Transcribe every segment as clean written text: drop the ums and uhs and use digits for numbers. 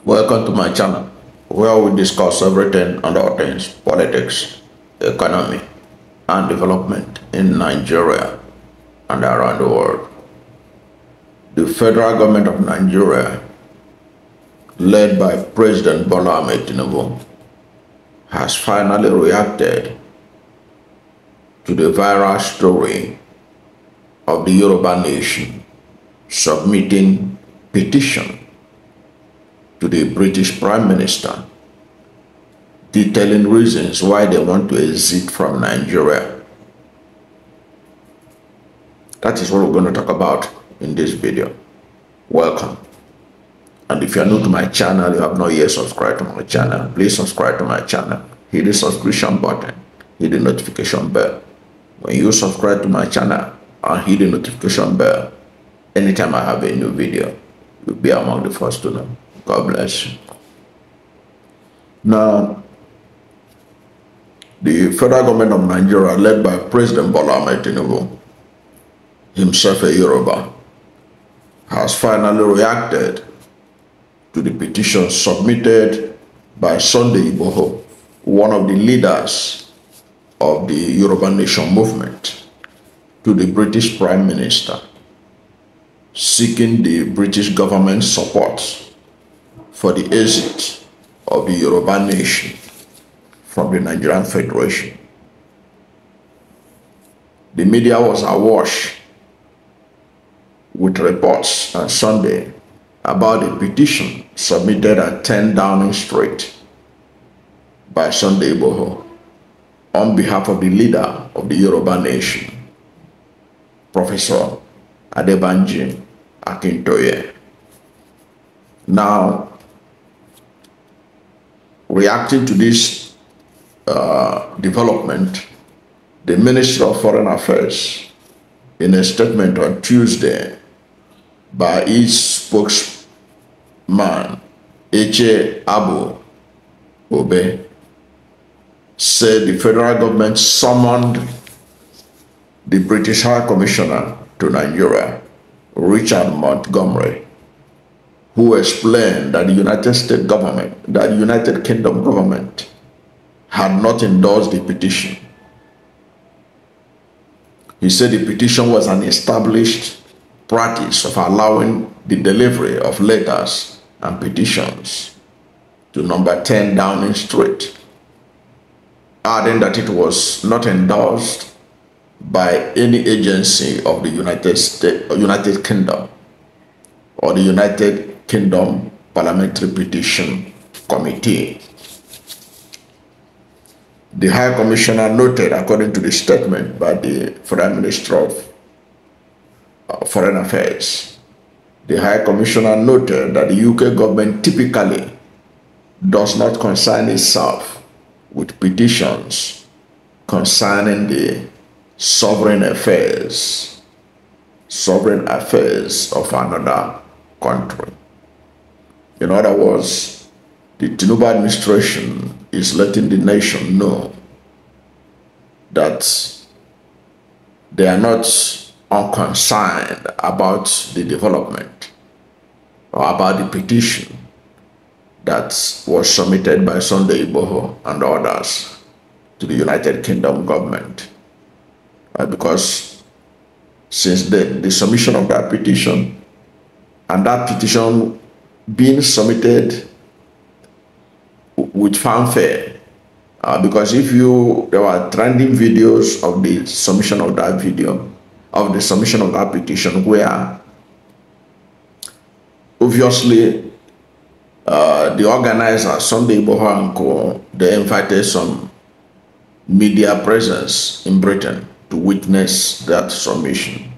Welcome to my channel, where we discuss everything and all things politics, economy, and development in Nigeria and around the world. The federal government of Nigeria, led by President Bola Ahmed Tinubu, has finally reacted to the viral story of the Yoruba Nation submitting petition to the British Prime Minister detailing reasons why they want to exit from Nigeria. That is what we're going to talk about in this video. Welcome. And if you are new to my channel, you have not yet subscribed to my channel, please subscribe to my channel. Hit the subscription button, hit the notification bell. When you subscribe to my channel and hit the notification bell, anytime I have a new video, you'll be among the first to know. God bless you. Now, the federal government of Nigeria, led by President Bola Ahmed Tinubu, himself a Yoruba, has finally reacted to the petition submitted by Sunday Igboho, one of the leaders of the Yoruba Nation Movement, to the British Prime Minister, seeking the British government's support for the exit of the Yoruba Nation from the Nigerian Federation. The media was awash with reports on Sunday about a petition submitted at 10 Downing Street by Sunday Igboho on behalf of the leader of the Yoruba Nation, Professor Adebanji Akintoye. Now, reacting to this development, the Ministry of Foreign Affairs, in a statement on Tuesday by its spokesman, Eche Abu-Obe, said the federal government summoned the British High Commissioner to Nigeria, Richard Montgomery, who explained that the United Kingdom government had not endorsed the petition. He said the petition was an established practice of allowing the delivery of letters and petitions to number 10 Downing Street, adding that it was not endorsed by any agency of the United Kingdom or the United Kingdom Parliamentary Petition Committee. The High Commissioner noted, according to the statement by the Federal Minister of Foreign Affairs, the High Commissioner noted that the UK government typically does not concern itself with petitions concerning the sovereign affairs of another country. In other words, the Tinubu administration is letting the nation know that they are not unconcerned about the development or about the petition that was submitted by Sunday Igboho and others to the United Kingdom government. Because since the submission of that petition, and that petition being submitted with fanfare, because there were trending videos of the submission of that petition, where obviously the organizer, Sunday Igboho and Co., they invited some media presence in Britain to witness that submission.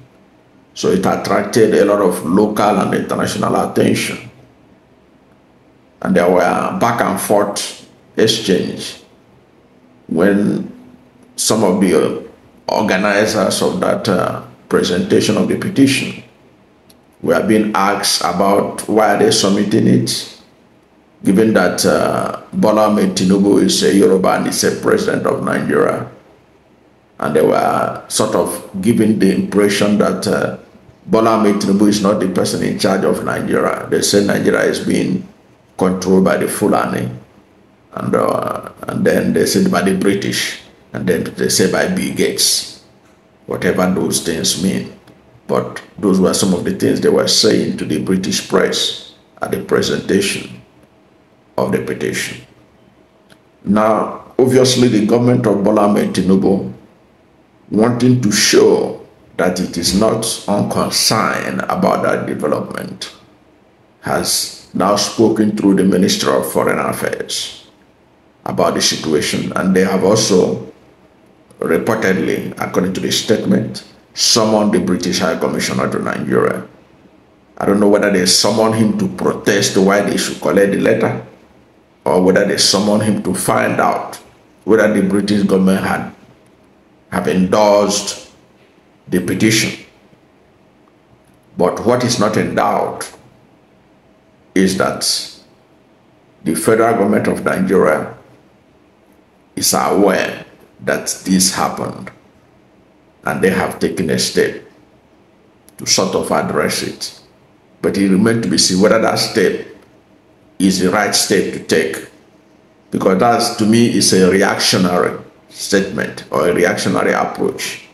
So it attracted a lot of local and international attention. And there were back and forth exchange when some of the organizers of that presentation of the petition were being asked about why are they submitting it, given that Bola Ahmed Tinubu is a Yoruba and is a president of Nigeria. And they were sort of giving the impression that Bola Ahmed Tinubu is not the person in charge of Nigeria. They say Nigeria is being controlled by the Fulani, and then they said by the British, and then they say by Bill Gates, whatever those things mean. But those were some of the things they were saying to the British press at the presentation of the petition. Now, obviously, the government of Bola Ahmed Tinubu, wanting to show that it is not unconcerned about that development, has now spoken through the Minister of Foreign Affairs about the situation, and they have also reportedly, according to the statement, summoned the British High Commissioner to Nigeria. I don't know whether they summoned him to protest why they should collect the letter, or whether they summoned him to find out whether the British government have endorsed the petition. But what is not in doubt is that the federal government of Nigeria is aware that this happened, and they have taken a step to sort of address it. But it remains to be seen whether that step is the right step to take, because that, to me, is a reactionary statement or a reactionary approach.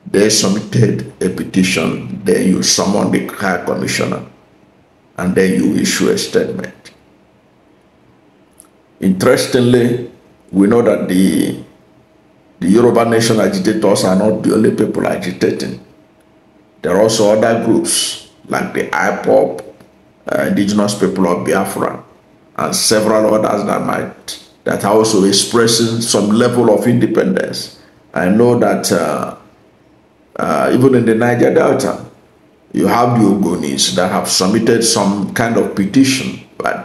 They submitted a petition, then you summon the High Commissioner, and then you issue a statement. Interestingly, we know that the Yoruba Nation agitators are not the only people agitating. There are also other groups like the IPOP, indigenous people of Biafra, and several others that are also expressing some level of independence. I know that even in the Niger Delta, you have the Ogonis that have submitted some kind of petition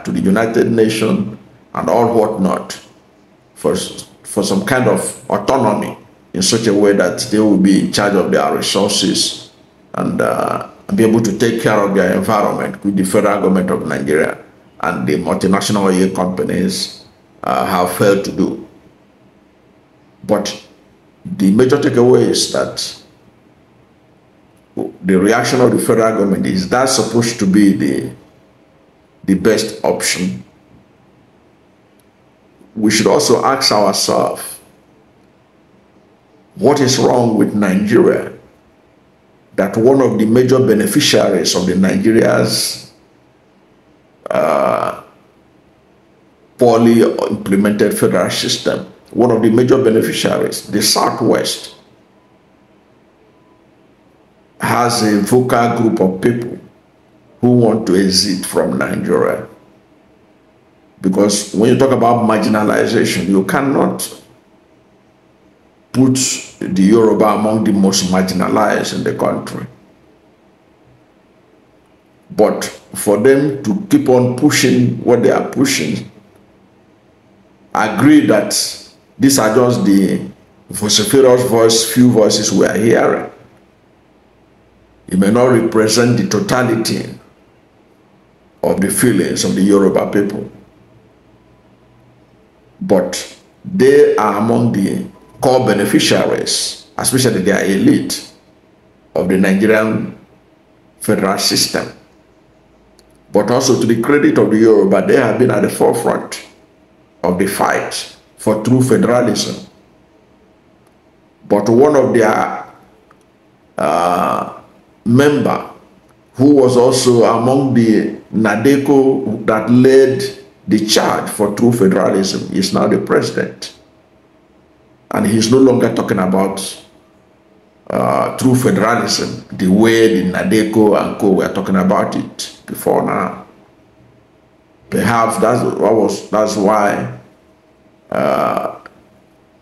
to the United Nations and all whatnot for some kind of autonomy in such a way that they will be in charge of their resources and be able to take care of their environment, with the federal government of Nigeria and the multinational oil companies have failed to do. But the major takeaway is that the reaction of the federal government is that supposed to be the best option. We should also ask ourselves, what is wrong with Nigeria that one of the major beneficiaries of the Nigeria's poorly implemented federal system, one of the major beneficiaries, the Southwest, has a vocal group of people who want to exit from Nigeria? Because when you talk about marginalization, you cannot put the Yoruba among the most marginalized in the country. But for them to keep on pushing what they are pushing, agree that these are just the vociferous few voices we are hearing. It may not represent the totality of the feelings of the Yoruba people. But they are among the core beneficiaries, especially their elite, of the Nigerian federal system. But also, to the credit of the Yoruba, they have been at the forefront of the fight for true federalism. But one of their member, who was also among the Nadeko that led the charge for true federalism, is now the president. And he's no longer talking about true federalism the way the Nadeko and co were talking about it before now. Perhaps that's why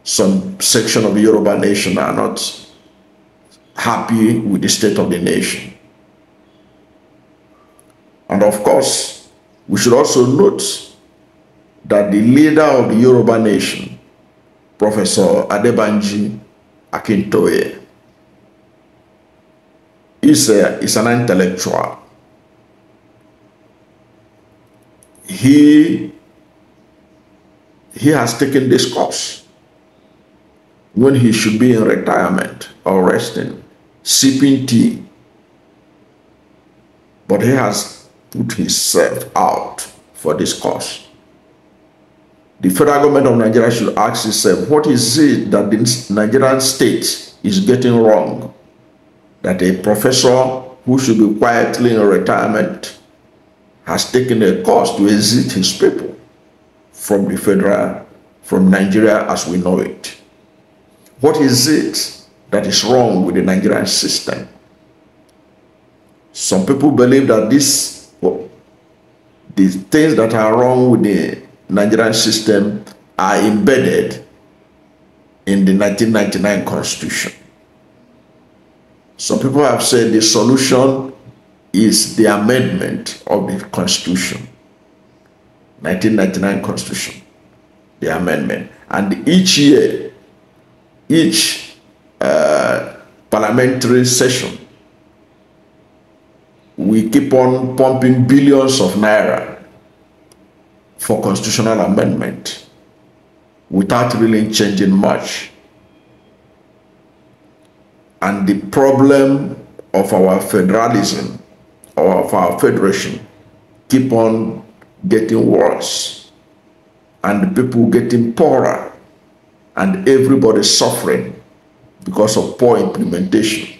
some section of the Yoruba nation are not happy with the state of the nation. And of course, we should also note that the leader of the Yoruba nation, Professor Adebanji Akintoye, is an intellectual. He has taken this course when he should be in retirement or resting, sipping tea. But he has put himself out for this cause. The federal government of Nigeria should ask itself, what is it that the Nigerian state is getting wrong? That a professor who should be quietly in retirement has taken a course to exit his people from Nigeria as we know it. What is it that is wrong with the Nigerian system? Some people believe that the things that are wrong with the Nigerian system are embedded in the 1999 Constitution. Some people have said the solution is the amendment of the Constitution, 1999 Constitution, the amendment. And each year, each parliamentary session, we keep on pumping billions of naira for constitutional amendment without really changing much. And the problem of our federalism or of our federation keep on getting worse, and the people getting poorer, and everybody suffering because of poor implementation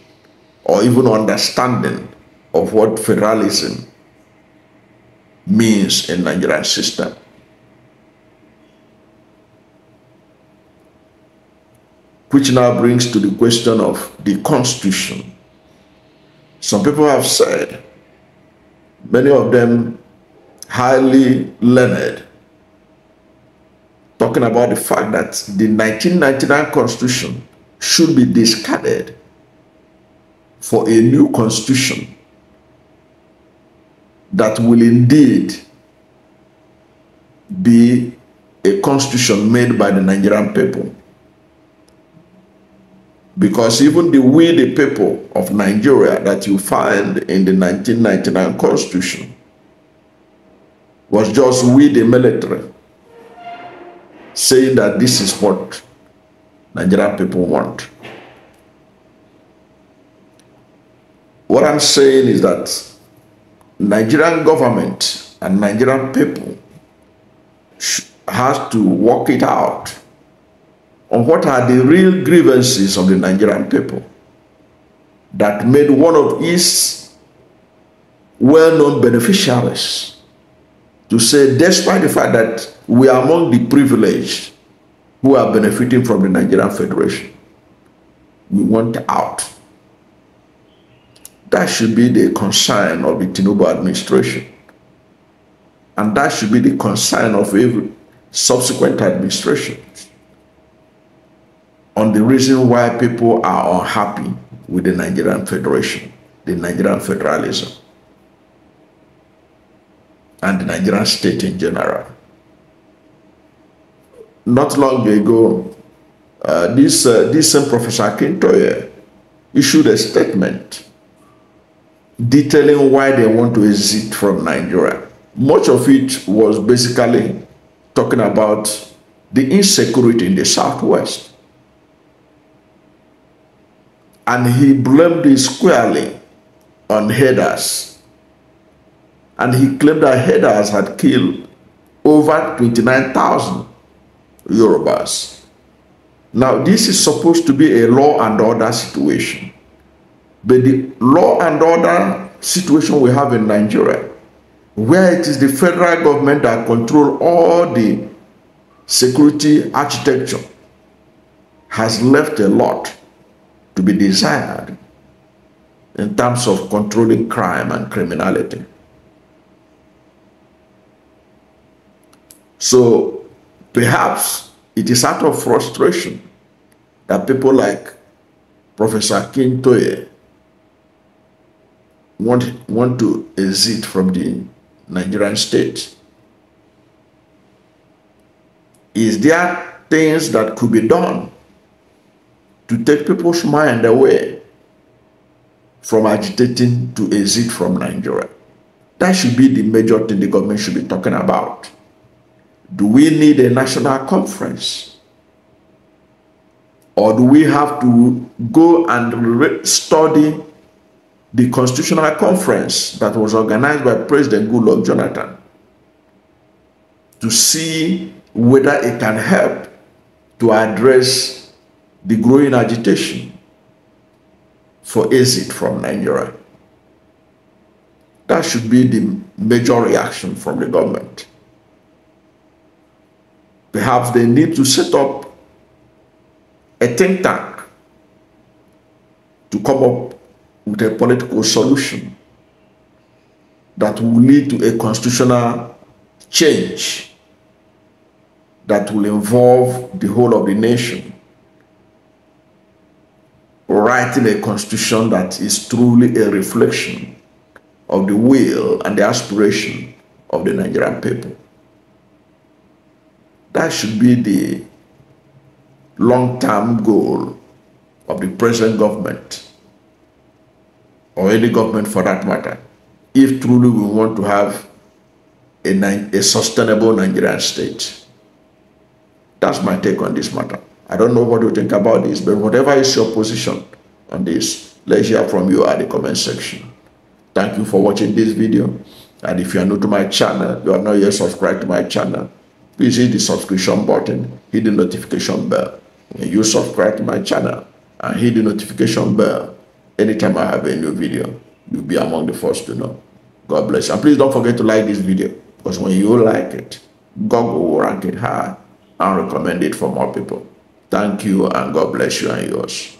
or even understanding of what federalism means in Nigerian system. Which now brings to the question of the Constitution. Some people have said, many of them highly learned, talking about the fact that the 1999 Constitution should be discarded for a new Constitution that will indeed be a Constitution made by the Nigerian people. Because even we, the people of Nigeria, that you find in the 1999 Constitution, was just we, the military, saying that this is what Nigerian people want. What I'm saying is that Nigerian government and Nigerian people has to work it out on what are the real grievances of the Nigerian people that made one of its well-known beneficiaries to say, despite the fact that we are among the privileged who are benefiting from the Nigerian Federation, we want out. That should be the concern of the Tinubu administration. And that should be the concern of every subsequent administration, on the reason why people are unhappy with the Nigerian Federation, the Nigerian federalism, and the Nigerian state in general. Not long ago, this same Professor Akintoye issued a statement detailing why they want to exit from Nigeria. Much of it was basically talking about the insecurity in the Southwest. And he blamed it squarely on headers. And he claimed that headers had killed over 29,000 Yorubas. Now, this is supposed to be a law and order situation. But the law and order situation we have in Nigeria, where it is the federal government that controls all the security architecture, has left a lot to be desired in terms of controlling crime and criminality. So perhaps it is out of frustration that people like Professor Akintoye want to exit from the Nigerian state. Is there things that could be done to take people's mind away from agitating to exit from Nigeria? That should be the major thing the government should be talking about. Do we need a national conference? Or do we have to go and study the constitutional conference that was organized by President Goodluck Jonathan to see whether it can help to address the growing agitation for exit from Nigeria. That should be the major reaction from the government. Perhaps they need to set up a think tank to come up with a political solution that will lead to a constitutional change that will involve the whole of the nation writing a constitution that is truly a reflection of the will and the aspiration of the Nigerian people. That should be the long-term goal of the present government, or any government for that matter, if truly we want to have a sustainable Nigerian state. That's my take on this matter. I don't know what you think about this, but whatever is your position on this, let's hear from you at the comment section. Thank you for watching this video. And if you are new to my channel, you are not yet subscribed to my channel, please hit the subscription button, hit the notification bell. When you subscribe to my channel and hit the notification bell, anytime I have a new video, you'll be among the first to know. God bless you. And please don't forget to like this video, because when you like it, Google will rank it high and recommend it for more people. Thank you, and God bless you and yours.